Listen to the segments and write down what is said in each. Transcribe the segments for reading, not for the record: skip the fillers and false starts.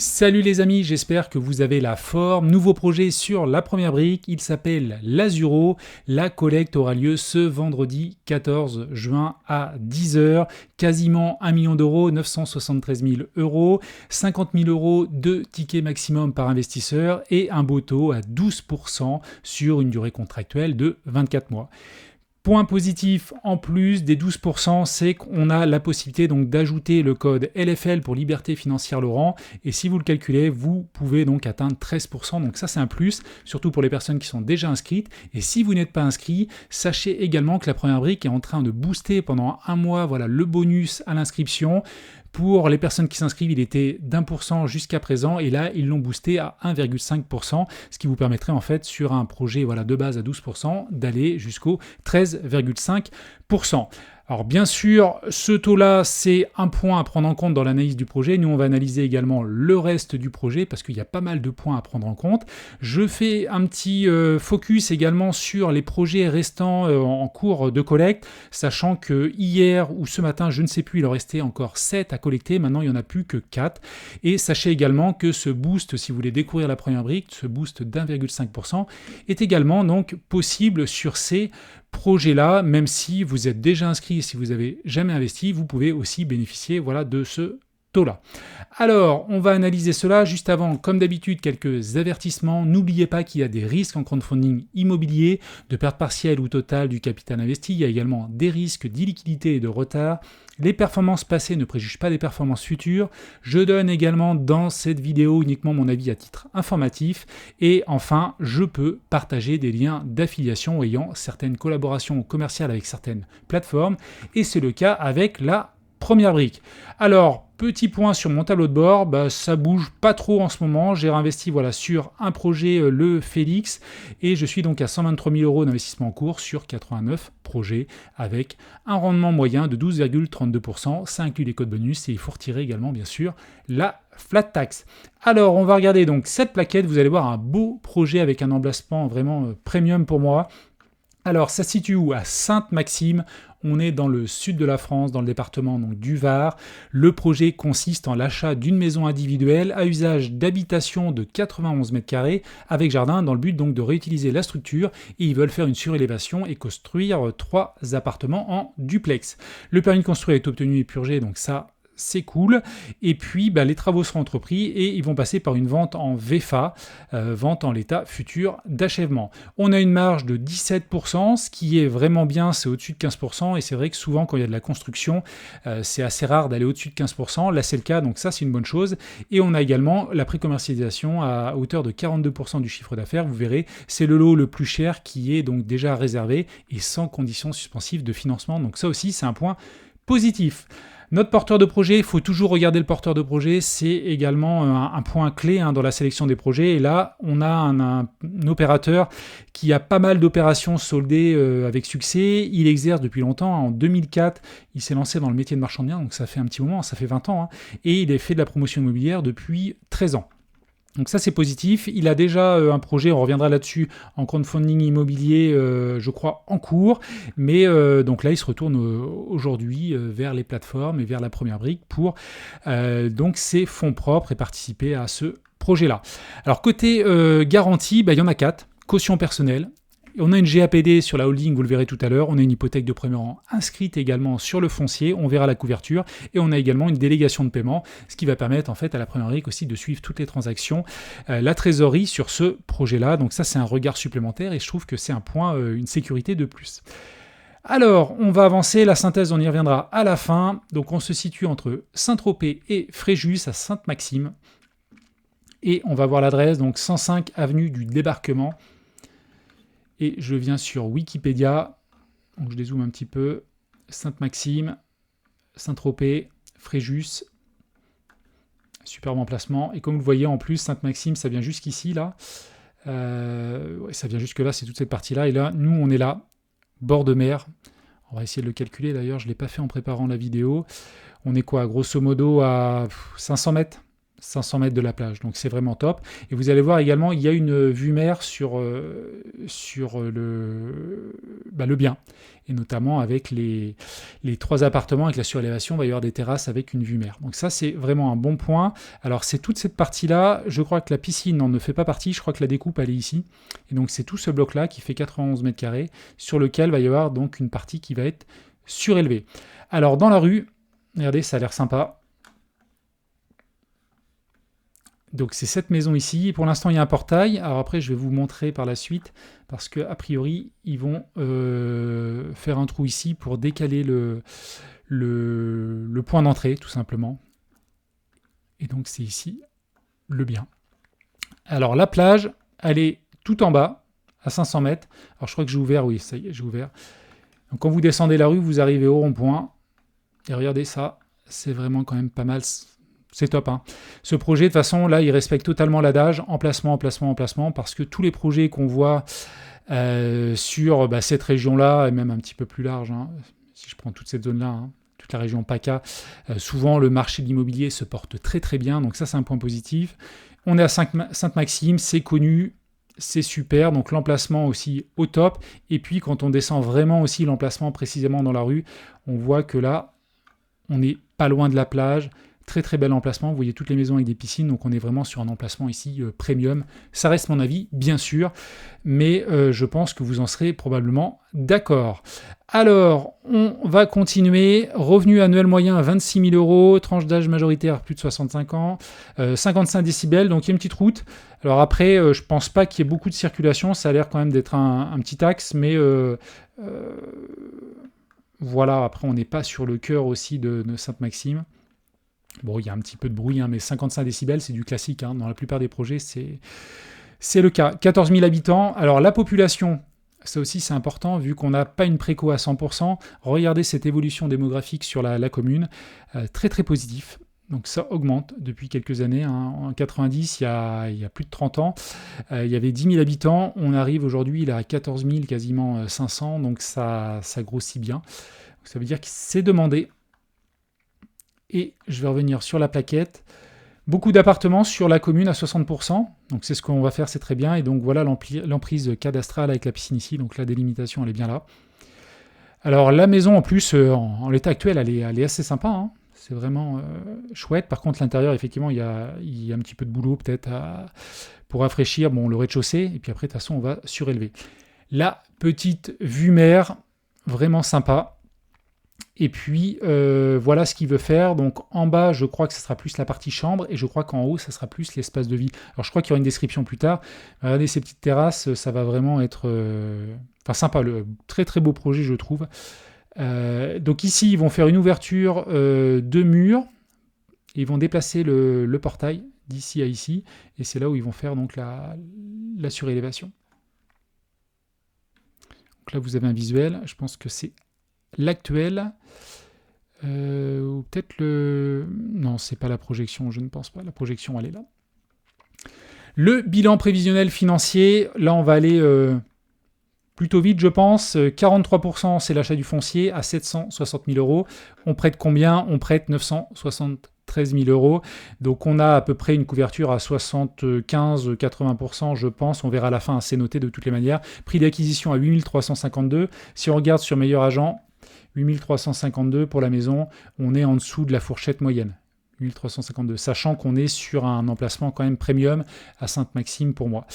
Salut les amis, j'espère que vous avez la forme. Nouveau projet sur la première brique, il s'appelle l'Azuro. La collecte aura lieu ce vendredi 14 juin à 10h. Quasiment 1 million d'euros, 973 000 euros, 50 000 euros de ticket maximum par investisseur et un beau taux à 12% sur une durée contractuelle de 24 mois. Point positif en plus des 12%, c'est qu'on a la possibilité donc d'ajouter le code LFL pour Liberté Financière Laurent. Et si vous le calculez, vous pouvez donc atteindre 13%. Donc ça, c'est un plus, surtout pour les personnes qui sont déjà inscrites. Et si vous n'êtes pas inscrit, sachez également que la première brique est en train de booster pendant un mois le bonus à l'inscription. Pour les personnes qui s'inscrivent, il était d'1% jusqu'à présent et là, ils l'ont boosté à 1,5%, ce qui vous permettrait en fait sur un projet de base à 12% d'aller jusqu'au 13,5%. Alors bien sûr, ce taux-là, c'est un point à prendre en compte dans l'analyse du projet. Nous, on va analyser également le reste du projet parce qu'il y a pas mal de points à prendre en compte. Je fais un petit focus également sur les projets restants en cours de collecte, sachant que hier ou ce matin, je ne sais plus, il en restait encore 7 à collecter. Maintenant, il n'y en a plus que 4. Et sachez également que ce boost, si vous voulez découvrir la première brique, ce boost d'1,5% est également donc possible sur ces projet-là, même si vous êtes déjà inscrit, si vous n'avez jamais investi, vous pouvez aussi bénéficier de ce taux-là. Alors, on va analyser cela. Juste avant, comme d'habitude, quelques avertissements. N'oubliez pas qu'il y a des risques en crowdfunding immobilier, de perte partielle ou totale du capital investi. Il y a également des risques d'illiquidité et de retard. Les performances passées ne préjugent pas des performances futures. Je donne également dans cette vidéo uniquement mon avis à titre informatif. Et enfin, je peux partager des liens d'affiliation ayant certaines collaborations commerciales avec certaines plateformes. Et c'est le cas avec la première brique. Alors, petit point sur mon tableau de bord, ça bouge pas trop en ce moment. J'ai réinvesti sur un projet, le Félix, et je suis donc à 123 000 euros d'investissement en cours sur 89 projets avec un rendement moyen de 12,32%. Ça inclut les codes bonus et il faut retirer également, bien sûr, la flat tax. Alors, on va regarder donc cette plaquette. Vous allez voir un beau projet avec un emplacement vraiment premium pour moi. Alors, ça se situe où? À Sainte-Maxime. On est dans le sud de la France, dans le département du Var. Le projet consiste en l'achat d'une maison individuelle à usage d'habitation de 91 mètres carrés avec jardin dans le but donc de réutiliser la structure et ils veulent faire une surélévation et construire 3 appartements en duplex. Le permis de construire est obtenu et purgé, donc ça, c'est cool. Et puis, les travaux seront entrepris et ils vont passer par une vente en VFA, vente en l'état futur d'achèvement. On a une marge de 17%, ce qui est vraiment bien, c'est au-dessus de 15%. Et c'est vrai que souvent, quand il y a de la construction, c'est assez rare d'aller au-dessus de 15%. Là, c'est le cas, donc ça, c'est une bonne chose. Et on a également la précommercialisation à hauteur de 42% du chiffre d'affaires. Vous verrez, c'est le lot le plus cher qui est donc déjà réservé et sans conditions suspensives de financement. Donc ça aussi, c'est un point positif. Notre porteur de projet, il faut toujours regarder le porteur de projet, c'est également un point clé dans la sélection des projets. Et là, on a un opérateur qui a pas mal d'opérations soldées avec succès. Il exerce depuis longtemps. En 2004, il s'est lancé dans le métier de marchand de biens, donc ça fait un petit moment, ça fait 20 ans. Et il a fait de la promotion immobilière depuis 13 ans. Donc ça, c'est positif. Il a déjà un projet, on reviendra là-dessus, en crowdfunding immobilier, je crois, en cours. Mais donc là, il se retourne aujourd'hui vers les plateformes et vers la première brique pour donc ses fonds propres et participer à ce projet-là. Alors côté garantie, il y en a 4. Caution personnelle. On a une GAPD sur la holding, vous le verrez tout à l'heure. On a une hypothèque de premier rang inscrite également sur le foncier. On verra la couverture. Et on a également une délégation de paiement, ce qui va permettre en fait à la première brique aussi de suivre toutes les transactions, la trésorerie sur ce projet-là. Donc ça, c'est un regard supplémentaire et je trouve que c'est un point, une sécurité de plus. Alors, on va avancer. La synthèse, on y reviendra à la fin. Donc on se situe entre Saint-Tropez et Fréjus à Sainte-Maxime. Et on va voir l'adresse, donc 105 avenue du Débarquement. Et je viens sur Wikipédia, donc je dézoome un petit peu, Sainte-Maxime, Saint-Tropez, Fréjus, superbe emplacement. Et comme vous le voyez en plus, Sainte-Maxime, ça vient jusqu'ici, là. Ça vient jusque là, c'est toute cette partie-là. Et là, nous, on est là, bord de mer. On va essayer de le calculer, d'ailleurs, je ne l'ai pas fait en préparant la vidéo. On est quoi, grosso modo, à 500 mètres 500 mètres de la plage, donc c'est vraiment top. Et vous allez voir également, il y a une vue mer sur le bien, et notamment avec les 3 appartements avec la surélévation, il va y avoir des terrasses avec une vue mer. Donc ça, c'est vraiment un bon point. Alors c'est toute cette partie-là, je crois que la piscine n'en ne fait pas partie, je crois que la découpe, elle est ici. Et donc c'est tout ce bloc-là qui fait 91 mètres carrés, sur lequel va y avoir donc une partie qui va être surélevée. Alors dans la rue, regardez, ça a l'air sympa. Donc c'est cette maison ici. Pour l'instant, il y a un portail. Alors après, je vais vous montrer par la suite, parce qu'a priori, ils vont faire un trou ici pour décaler le point d'entrée, tout simplement. Et donc c'est ici le bien. Alors la plage, elle est tout en bas, à 500 mètres. Alors je crois que j'ai ouvert, oui, ça y est, j'ai ouvert. Donc quand vous descendez la rue, vous arrivez au rond-point. Et regardez ça, c'est vraiment quand même pas mal. C'est top. Hein. Ce projet, de toute façon, là, il respecte totalement l'adage emplacement, emplacement, emplacement, parce que tous les projets qu'on voit sur cette région-là, et même un petit peu plus large, hein, si je prends toute cette zone-là, hein, toute la région PACA, souvent le marché de l'immobilier se porte très très bien, donc ça c'est un point positif. On est à Sainte-Maxime, c'est connu, c'est super, donc l'emplacement aussi au top, et puis quand on descend vraiment aussi l'emplacement précisément dans la rue, on voit que là, on n'est pas loin de la plage. Très très bel emplacement, vous voyez toutes les maisons avec des piscines, donc on est vraiment sur un emplacement ici premium. Ça reste mon avis, bien sûr, mais je pense que vous en serez probablement d'accord. Alors, on va continuer. Revenu annuel moyen à 26 000 euros, tranche d'âge majoritaire plus de 65 ans, 55 décibels, donc il y a une petite route. Alors après, je pense pas qu'il y ait beaucoup de circulation, ça a l'air quand même d'être un petit axe, mais voilà, après on n'est pas sur le cœur aussi de Sainte-Maxime. Bon, il y a un petit peu de bruit, hein, mais 55 décibels, c'est du classique. Hein. Dans la plupart des projets, c'est le cas. 14 000 habitants. Alors, la population, ça aussi, c'est important, vu qu'on n'a pas une préco à 100%. Regardez cette évolution démographique sur la commune. Très, très positif. Donc, ça augmente depuis quelques années. Hein. En 90, il y a plus de 30 ans, il y avait 10 000 habitants. On arrive aujourd'hui à 14 000, quasiment 500. Donc, ça grossit bien. Donc, ça veut dire que c'est demandé. Et je vais revenir sur la plaquette. Beaucoup d'appartements sur la commune à 60%. Donc c'est ce qu'on va faire, c'est très bien. Et donc voilà l'emprise cadastrale avec la piscine ici. Donc la délimitation, elle est bien là. Alors la maison en plus, en l'état actuel, elle est assez sympa. Hein. C'est vraiment chouette. Par contre, l'intérieur, effectivement, il y a un petit peu de boulot peut-être pour rafraîchir le rez-de-chaussée. Et puis après, de toute façon, on va surélever. La petite vue mer, vraiment sympa. Et puis, voilà ce qu'il veut faire. Donc, en bas, je crois que ce sera plus la partie chambre. Et je crois qu'en haut, ça sera plus l'espace de vie. Alors, je crois qu'il y aura une description plus tard. Regardez ces petites terrasses. Ça va vraiment être sympa. Très, très beau projet, je trouve. Donc, ici, ils vont faire une ouverture de mur. Ils vont déplacer le portail d'ici à ici. Et c'est là où ils vont faire donc la surélévation. Donc là, vous avez un visuel. Je pense que c'est l'actuel, ou peut-être non, c'est pas la projection, je ne pense pas. La projection, elle est là. Le bilan prévisionnel financier, là, on va aller plutôt vite, je pense. 43%, c'est l'achat du foncier à 760 000 euros. On prête combien ? On prête 973 000 euros. Donc, on a à peu près une couverture à 75-80%, je pense. On verra à la fin, c'est noté de toutes les manières. Prix d'acquisition à 8 352. Si on regarde sur Meilleur Agent, 8 352 pour la maison, on est en dessous de la fourchette moyenne, 8 352, sachant qu'on est sur un emplacement quand même premium à Sainte-Maxime pour moi.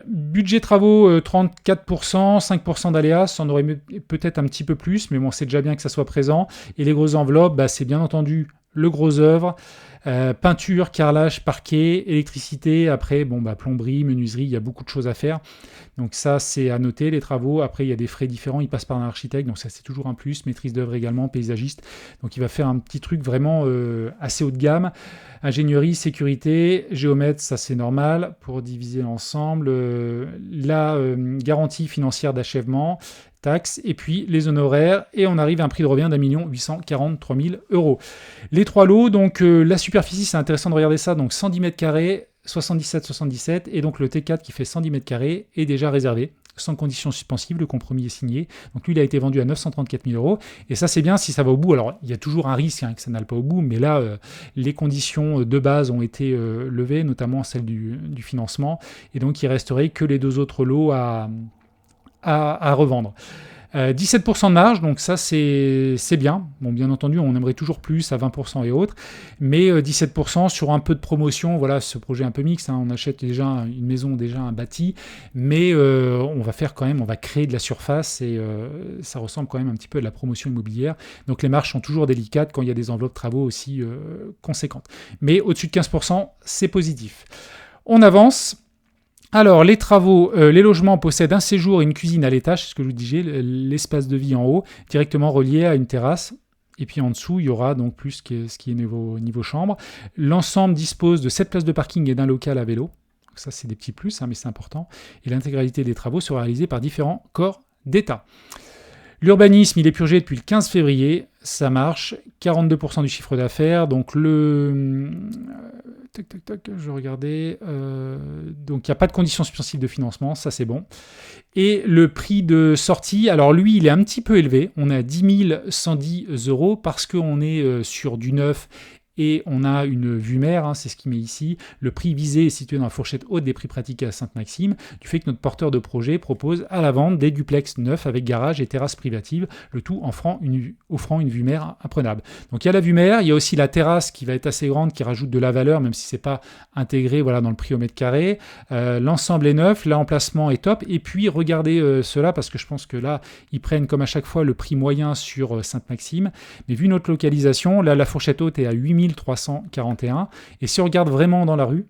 Budget travaux, 34%, 5% d'aléas, ça en aurait peut-être un petit peu plus, mais bon, c'est déjà bien que ça soit présent. Et les grosses enveloppes, c'est bien entendu le gros œuvre, peinture, carrelage, parquet, électricité, après, plomberie, menuiserie, il y a beaucoup de choses à faire. Donc ça, c'est à noter, les travaux. Après, il y a des frais différents, ils passent par un architecte, donc ça, c'est toujours un plus. Maîtrise d'œuvre également, paysagiste. Donc il va faire un petit truc vraiment assez haut de gamme. Ingénierie, sécurité, géomètre, ça c'est normal pour diviser l'ensemble. La garantie financière d'achèvement, taxes, et puis les honoraires, et on arrive à un prix de revient d'1 843 000 euros. Les 3 lots, donc la superficie, c'est intéressant de regarder ça, donc 110 mètres carrés, 77, et donc le T4 qui fait 110 mètres carrés est déjà réservé. sans condition suspensive, le compromis est signé. Donc lui, il a été vendu à 934 000 euros. Et ça, c'est bien si ça va au bout. Alors, il y a toujours un risque que ça n'aille pas au bout, mais là, les conditions de base ont été levées, notamment celle du financement. Et donc, il resterait que les 2 autres lots à revendre. 17% de marge, donc ça c'est bien. Bon, bien entendu, on aimerait toujours plus à 20% et autres, mais 17% sur un peu de promotion. Voilà, ce projet est un peu mixte. On achète déjà une maison, déjà un bâti, mais on va créer de la surface et ça ressemble quand même un petit peu à de la promotion immobilière. Donc les marges sont toujours délicates quand il y a des enveloppes travaux aussi conséquentes. Mais au-dessus de 15%, c'est positif. On avance. Alors, les travaux, les logements possèdent un séjour et une cuisine à l'étage, c'est ce que je vous disais, l'espace de vie en haut, directement relié à une terrasse. Et puis en dessous, il y aura donc plus ce qui est niveau chambre. L'ensemble dispose de 7 places de parking et d'un local à vélo. Donc ça, c'est des petits plus, mais c'est important. Et l'intégralité des travaux sera réalisée par différents corps d'État. L'urbanisme, il est purgé depuis le 15 février, ça marche, 42% du chiffre d'affaires, donc je regardais, donc il n'y a pas de conditions suspensives de financement, ça c'est bon. Et le prix de sortie, alors lui, il est un petit peu élevé, on est à 10 110 euros parce qu'on est sur du neuf et on a une vue mer, c'est ce qu'il met ici. Le prix visé est situé dans la fourchette haute des prix pratiqués à Sainte-Maxime, du fait que notre porteur de projet propose à la vente des duplex neufs avec garage et terrasse privative, le tout offrant une vue mer imprenable. Donc il y a la vue mer, il y a aussi la terrasse qui va être assez grande, qui rajoute de la valeur, même si ce n'est pas intégré dans le prix au mètre carré. L'ensemble est neuf, l'emplacement est top, et puis regardez cela, parce que je pense que là, ils prennent comme à chaque fois le prix moyen sur Sainte-Maxime, mais vu notre localisation, là la fourchette haute est à 8 341. Et si on regarde vraiment dans la rue,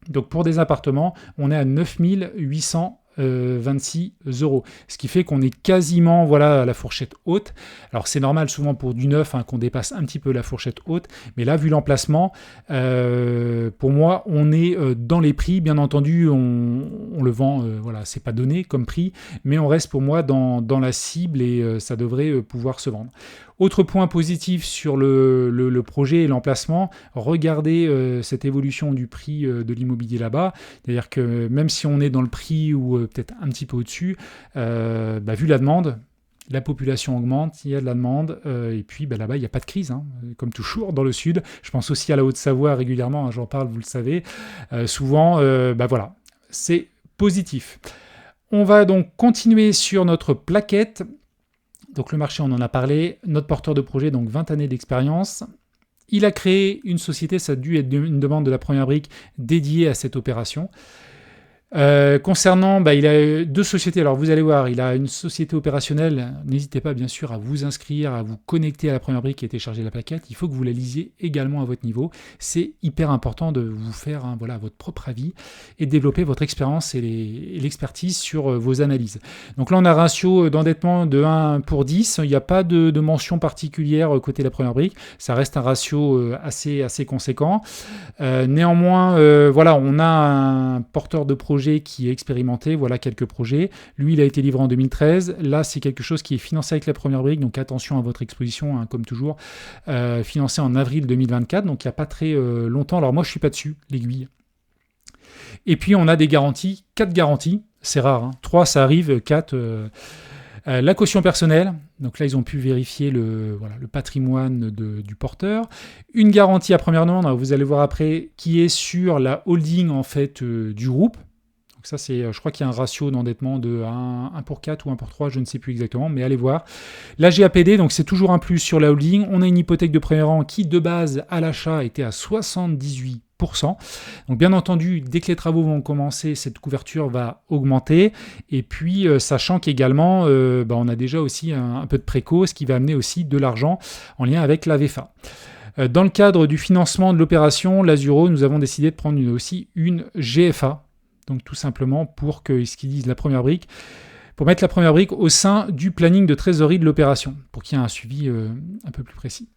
donc pour des appartements, on est à 9 826 euros. Ce qui fait qu'on est quasiment à la fourchette haute. Alors c'est normal souvent pour du neuf qu'on dépasse un petit peu la fourchette haute. Mais là, vu l'emplacement, pour moi, on est dans les prix. Bien entendu, on le vend, c'est pas donné comme prix. Mais on reste pour moi dans la cible et ça devrait pouvoir se vendre. Autre point positif sur le projet et l'emplacement, regardez cette évolution du prix de l'immobilier là-bas. C'est-à-dire que même si on est dans le prix ou peut-être un petit peu au-dessus, vu la demande, la population augmente, il y a de la demande, et puis là-bas, il n'y a pas de crise, comme toujours dans le sud. Je pense aussi à la Haute-Savoie régulièrement, j'en parle, vous le savez. Souvent, c'est positif. On va donc continuer sur notre plaquette. Donc le marché, on en a parlé. Notre porteur de projet, donc 20 années d'expérience. Il a créé une société, ça a dû être une demande de la première brique dédiée à cette opération. Concernant, il a 2 sociétés. Alors vous allez voir, il a une société opérationnelle. N'hésitez pas bien sûr à vous inscrire, à vous connecter à la première brique et télécharger la plaquette. Il faut que vous la lisiez également à votre niveau. C'est hyper important de vous faire votre propre avis et de développer votre expérience et l'expertise sur vos analyses. Donc là, on a un ratio d'endettement de 1 pour 10. Il n'y a pas de mention particulière côté la première brique. Ça reste un ratio assez conséquent. Néanmoins, on a un porteur de projet qui est expérimenté, voilà quelques projets. Lui, il a été livré en 2013. Là, c'est quelque chose qui est financé avec la première brique, donc attention à votre exposition, comme toujours. Financé en avril 2024, donc il n'y a pas très longtemps. Alors moi, je ne suis pas dessus, l'aiguille. Et puis, on a des garanties, 4 garanties. C'est rare, 3, ça arrive, 4... la caution personnelle, donc là ils ont pu vérifier le patrimoine du porteur. Une garantie à première demande, vous allez voir après, qui est sur la holding en fait du groupe. Donc ça c'est, je crois qu'il y a un ratio d'endettement de 1 pour 4 ou 1 pour 3, je ne sais plus exactement, mais allez voir. La GAPD, donc c'est toujours un plus sur la holding. On a une hypothèque de premier rang qui de base à l'achat était à 78%. Donc bien entendu, dès que les travaux vont commencer, cette couverture va augmenter. Et puis, sachant qu'également, on a déjà aussi un peu de préco, ce qui va amener aussi de l'argent en lien avec la VFA. Dans le cadre du financement de l'opération, l'Azuro, nous avons décidé de prendre aussi une GFA. Donc tout simplement pour que ce qu'ils disent la première brique, pour mettre la première brique au sein du planning de trésorerie de l'opération, pour qu'il y ait un suivi un peu plus précis.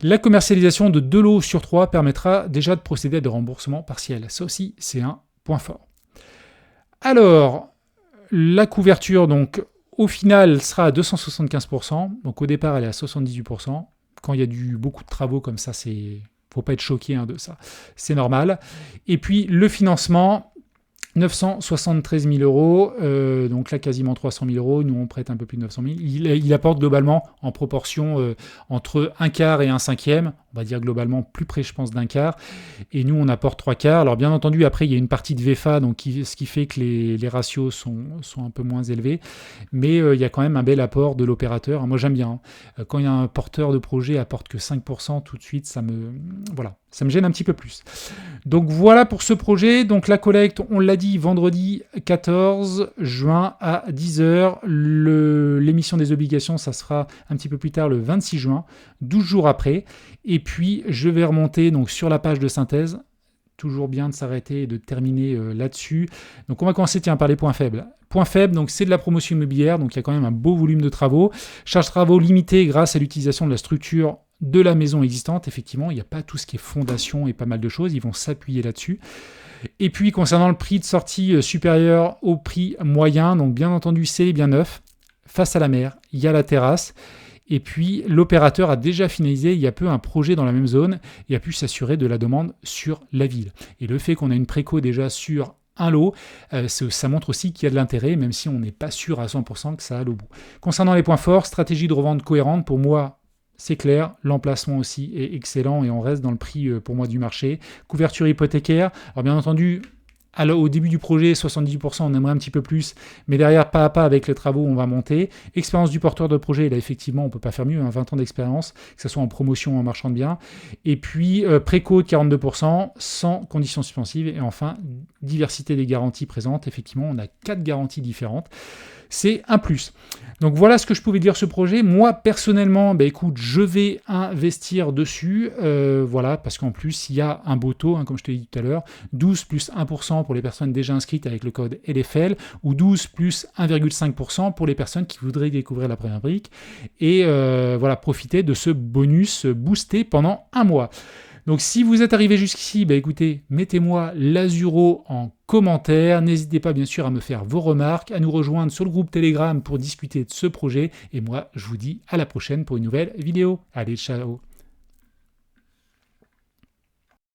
La commercialisation de 2 lots sur 3 permettra déjà de procéder à des remboursements partiels. Ça aussi, c'est un point fort. Alors, la couverture, donc, au final, sera à 275%. Donc, au départ, elle est à 78%. Quand il y a beaucoup de travaux comme ça, faut pas être choqué de ça. C'est normal. Et puis, le financement, 973 000 euros, donc là quasiment 300 000 euros, nous on prête un peu plus de 900 000. Il apporte globalement en proportion entre un quart et un cinquième, on va dire globalement plus près je pense d'un quart, et nous on apporte trois quarts. Alors bien entendu après il y a une partie de VFA, donc ce qui fait que les ratios sont un peu moins élevés, mais il y a quand même un bel apport de l'opérateur. Moi j'aime bien, hein. Quand il y a un porteur de projet apporte que 5%, tout de suite ça me gêne un petit peu plus. Donc voilà pour ce projet. Donc la collecte, on l'a dit, vendredi 14 juin à 10h. L'émission des obligations, ça sera un petit peu plus tard, le 26 juin, 12 jours après. Et puis je vais remonter donc sur la page de synthèse. Toujours bien de s'arrêter et de terminer là-dessus. Donc on va commencer par les points faibles. Point faible, donc c'est de la promotion immobilière, donc il y a quand même un beau volume de travaux. Charges travaux limitées grâce à l'utilisation de la structure de la maison existante. Effectivement, il n'y a pas tout ce qui est fondation et pas mal de choses, ils vont s'appuyer là-dessus. Et puis concernant le prix de sortie supérieur au prix moyen, donc bien entendu c'est bien neuf, face à la mer, il y a la terrasse. Et puis, l'opérateur a déjà finalisé il y a peu un projet dans la même zone et a pu s'assurer de la demande sur la ville. Et le fait qu'on a une préco déjà sur un lot, ça montre aussi qu'il y a de l'intérêt, même si on n'est pas sûr à 100% que ça aille au bout. Concernant les points forts, stratégie de revente cohérente, pour moi, c'est clair, l'emplacement aussi est excellent et on reste dans le prix pour moi du marché. Couverture hypothécaire, alors bien entendu, au début du projet, 70%, on aimerait un petit peu plus, mais derrière, pas à pas, avec les travaux, on va monter. Expérience du porteur de projet, là, effectivement, on ne peut pas faire mieux, 20 ans d'expérience, que ce soit en promotion ou en marchand de biens. Et puis, préco de 42%, sans conditions suspensives. Et enfin, diversité des garanties présentes. Effectivement, on a 4 garanties différentes. C'est un plus. Donc voilà ce que je pouvais dire sur ce projet. Moi, personnellement, écoute, je vais investir dessus. Voilà, parce qu'en plus, il y a un beau taux, comme je te l'ai dit tout à l'heure, 12 plus 1% pour les personnes déjà inscrites avec le code LFL, ou 12 plus 1,5% pour les personnes qui voudraient découvrir la première brique. Et voilà, profiter de ce bonus boosté pendant un mois. Donc si vous êtes arrivé jusqu'ici, écoutez, mettez-moi l'Azuro en commentaire. N'hésitez pas bien sûr à me faire vos remarques, à nous rejoindre sur le groupe Telegram pour discuter de ce projet. Et moi, je vous dis à la prochaine pour une nouvelle vidéo. Allez, ciao!